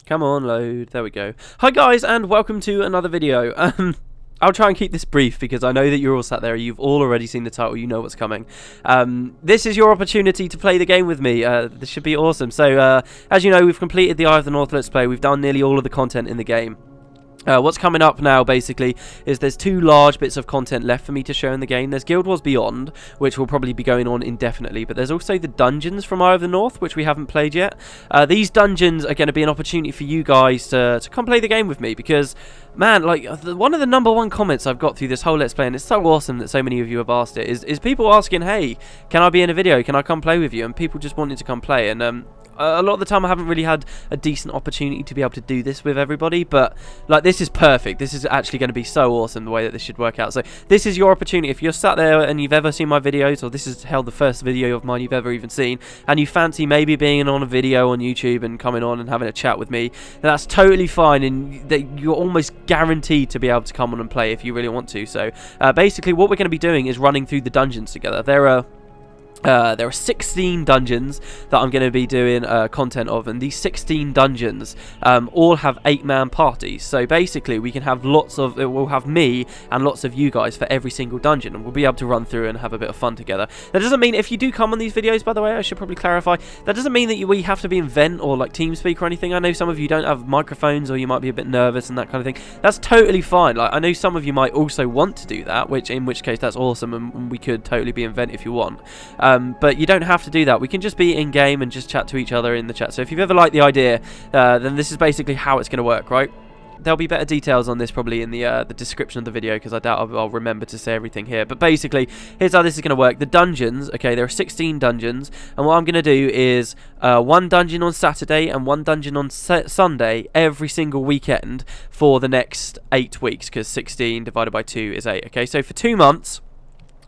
Come on, load. There we go. Hi guys, and welcome to another video. I'll try and keep this brief because I know that you're all sat there. You've all already seen the title. You know what's coming. This is your opportunity to play the game with me. This should be awesome. So, as you know, we've completed the Eye of the North Let's Play. We've done nearly all of the content in the game. What's coming up now, basically, is there's two large bits of content left for me to show in the game. There's Guild Wars Beyond, which will probably be going on indefinitely, but there's also the dungeons from Eye of the North, which we haven't played yet. These dungeons are going to be an opportunity for you guys to come play the game with me, because, man, like, one of the #1 comments I've got through this whole Let's Play, and it's so awesome that so many of you have asked it, is people asking, hey, can I be in a video? Can I come play with you? And people just wanting to come play, and, a lot of the time I haven't really had a decent opportunity to be able to do this with everybody, but like this is perfect. This is actually going to be so awesome the way that this should work out. So this is your opportunity. If you're sat there and you've ever seen my videos, or this is held the first video of mine you've ever even seen, and you fancy maybe being on a video on YouTube and coming on and having a chat with me, then that's totally fine, and you're almost guaranteed to be able to come on and play if you really want to. So basically what we're going to be doing is running through the dungeons together. There are 16 dungeons that I'm going to be doing content of, and these 16 dungeons all have 8-man parties. So basically we can have we'll have me and lots of you guys for every single dungeon, and we'll be able to run through and have a bit of fun together. That doesn't mean, if you do come on these videos, by the way, I should probably clarify, that doesn't mean that we have to be in Vent or like TeamSpeak or anything. I know some of you don't have microphones, or you might be a bit nervous and that kind of thing. That's totally fine. Like, I know some of you might also want to do that, in which case that's awesome, and we could totally be in Vent if you want. But you don't have to do that. We can just be in game and just chat to each other in the chat. So if you've ever liked the idea, then this is basically how it's going to work, right? There'll be better details on this probably in the description of the video, because I doubt I'll remember to say everything here. But basically, here's how this is going to work. The dungeons, okay, there are 16 dungeons, and what I'm going to do is one dungeon on Saturday and one dungeon on Sunday every single weekend for the next 8 weeks, because 16 divided by 2 is 8, okay? So for 2 months,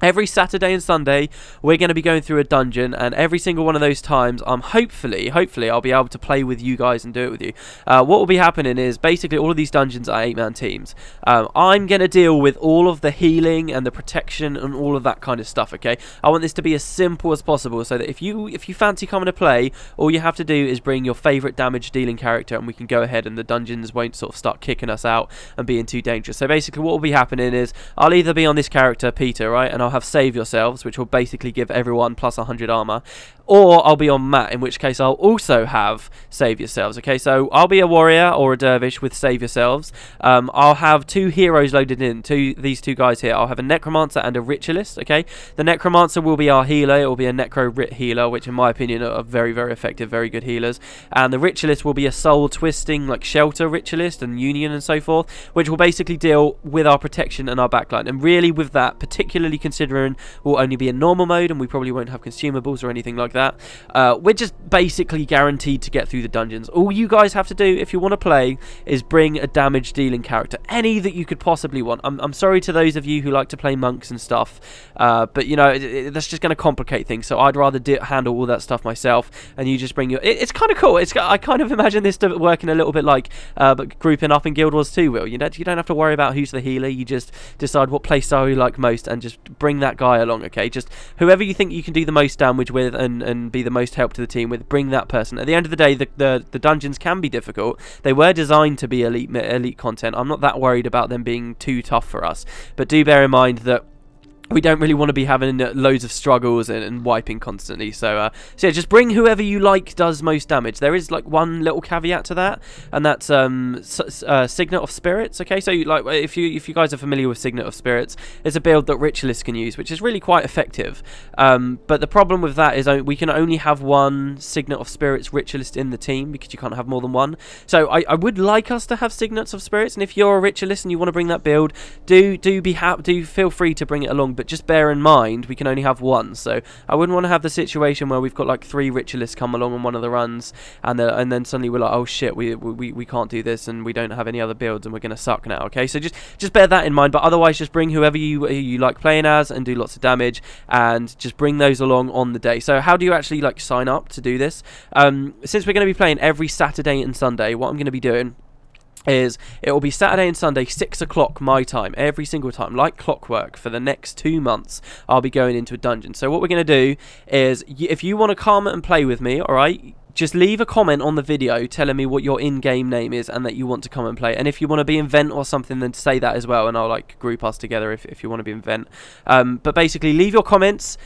every Saturday and Sunday, we're going to be going through a dungeon, and every single one of those times, hopefully, I'll be able to play with you guys and do it with you. What will be happening is, basically, all of these dungeons are 8-man teams. I'm going to deal with all of the healing and the protection and all of that kind of stuff, okay? I want this to be as simple as possible, so that if you fancy coming to play, all you have to do is bring your favourite damage-dealing character, and we can go ahead, and the dungeons won't sort of start kicking us out and being too dangerous. So basically, what will be happening is, I'll either be on this character, Peter, right, and I'll have Save Yourselves, which will basically give everyone plus 100 armor, or I'll be on Matt, in which case I'll also have Save Yourselves. Okay, so I'll be a warrior or a dervish with Save Yourselves. I'll have 2 heroes loaded in, these two guys here. I'll have a necromancer and a ritualist. Okay, the necromancer will be our healer. It will be a necro writ healer, which in my opinion are very, very effective, very good healers. And the ritualist will be a soul twisting, like shelter ritualist and union and so forth, which will basically deal with our protection and our backline. And really, with that, particularly considering we'll only be in normal mode and we probably won't have consumables or anything like that, we're just basically guaranteed to get through the dungeons. All you guys have to do, if you want to play, is bring a damage dealing character, any that you could possibly want. I'm sorry to those of you who like to play monks and stuff, but you know, that's just going to complicate things, so I'd rather handle all that stuff myself, and you just bring your... It's kind of cool. I kind of imagine this working a little bit like but grouping up in Guild Wars 2, Will. You don't have to worry about who's the healer. You just decide what playstyle you like most and just bring that guy along, okay? Just whoever you think you can do the most damage with and be the most help to the team with, bring that person. At the end of the day, the dungeons can be difficult. They were designed to be elite content. I'm not that worried about them being too tough for us, but do bear in mind that we don't really want to be having loads of struggles and wiping constantly. So yeah, just bring whoever you like does most damage. There is like one little caveat to that, and that's Signet of Spirits. Okay, so like if you guys are familiar with Signet of Spirits, it's a build that ritualists can use, which is really quite effective. But the problem with that is we can only have one Signet of Spirits ritualist in the team, because you can't have more than one. So I would like us to have Signets of Spirits, and if you're a ritualist and you want to bring that build, do feel free to bring it along. But just bear in mind, we can only have one, so I wouldn't want to have the situation where we've got like 3 ritualists come along on one of the runs, and then suddenly we're like, oh shit, we can't do this, and we don't have any other builds, and we're gonna suck now. Okay, so just bear that in mind. But otherwise, just bring whoever you like playing as and do lots of damage, and just bring those along on the day. So how do you actually like sign up to do this? Since we're going to be playing every Saturday and Sunday, what I'm going to be doing is it will be Saturday and Sunday 6 o'clock my time every single time, like clockwork. For the next 2 months I'll be going into a dungeon. So what we're going to do is, if you want to come and play with me, alright, just leave a comment on the video telling me what your in-game name is and that you want to come and play. And if you want to be in Vent or something, then say that as well, and I'll like group us together if you want to be in Vent. But basically, leave your comments,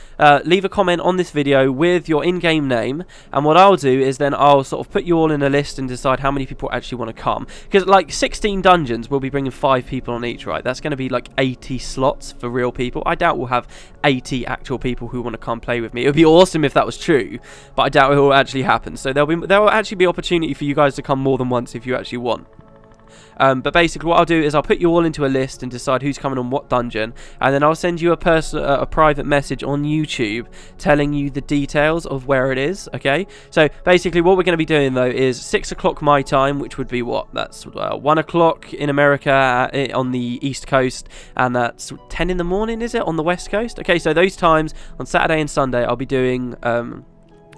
leave a comment on this video with your in-game name, and what I'll do is then I'll sort of put you all in a list and decide how many people actually want to come. Because like 16 dungeons, we'll be bringing 5 people on each, right? That's going to be like 80 slots for real people. I doubt we'll have 80 actual people who want to come play with me. It would be awesome if that was true, but I doubt it will actually happen. So there will actually be opportunity for you guys to come more than once if you actually want. But basically what I'll do is I'll put you all into a list and decide who's coming on what dungeon, and then I'll send you a private message on YouTube telling you the details of where it is, okay? So basically what we're going to be doing though is 6 o'clock my time, which would be what? That's 1 o'clock in America on the East Coast, and that's 10 in the morning, is it, on the West Coast? Okay, so those times on Saturday and Sunday I'll be doing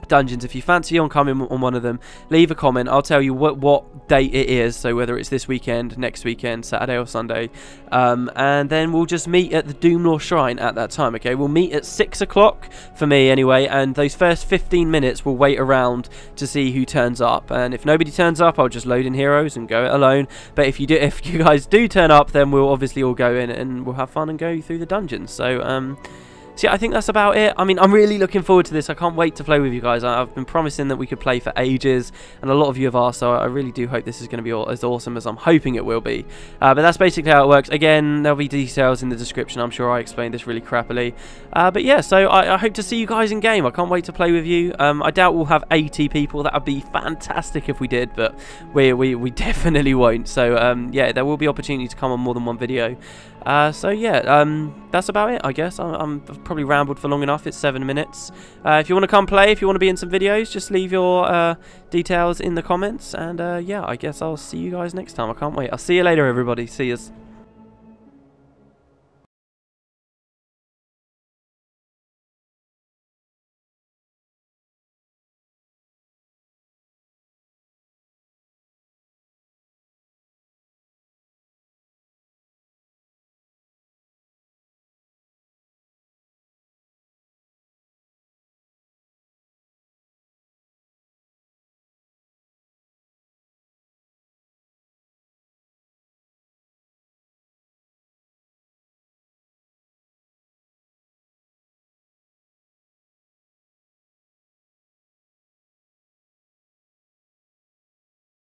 dungeons. If you fancy on coming on one of them, leave a comment. I'll tell you what date it is, so whether it's this weekend, next weekend, Saturday or Sunday, and then we'll just meet at the Doomlore Shrine at that time, okay? We'll meet at 6 o'clock for me anyway, and those first 15 minutes we'll wait around to see who turns up, and if nobody turns up I'll just load in heroes and go it alone. But if you guys do turn up, then we'll obviously all go in and we'll have fun and go through the dungeons. So so yeah, I think that's about it. I mean, I'm really looking forward to this. I can't wait to play with you guys. I've been promising that we could play for ages, and a lot of you have asked, so I really do hope this is going to be as awesome as I'm hoping it will be. But that's basically how it works. Again, there'll be details in the description. I'm sure I explained this really crappily. But yeah, so I hope to see you guys in game. I can't wait to play with you. I doubt we'll have 80 people. That would be fantastic if we did, but we definitely won't. So yeah, there will be opportunity to come on more than one video. So yeah, that's about it, I guess. I've probably rambled for long enough. It's 7 minutes. If you want to come play, if you want to be in some videos, just leave your details in the comments. And yeah, I guess I'll see you guys next time. I can't wait. I'll see you later, everybody. See yous.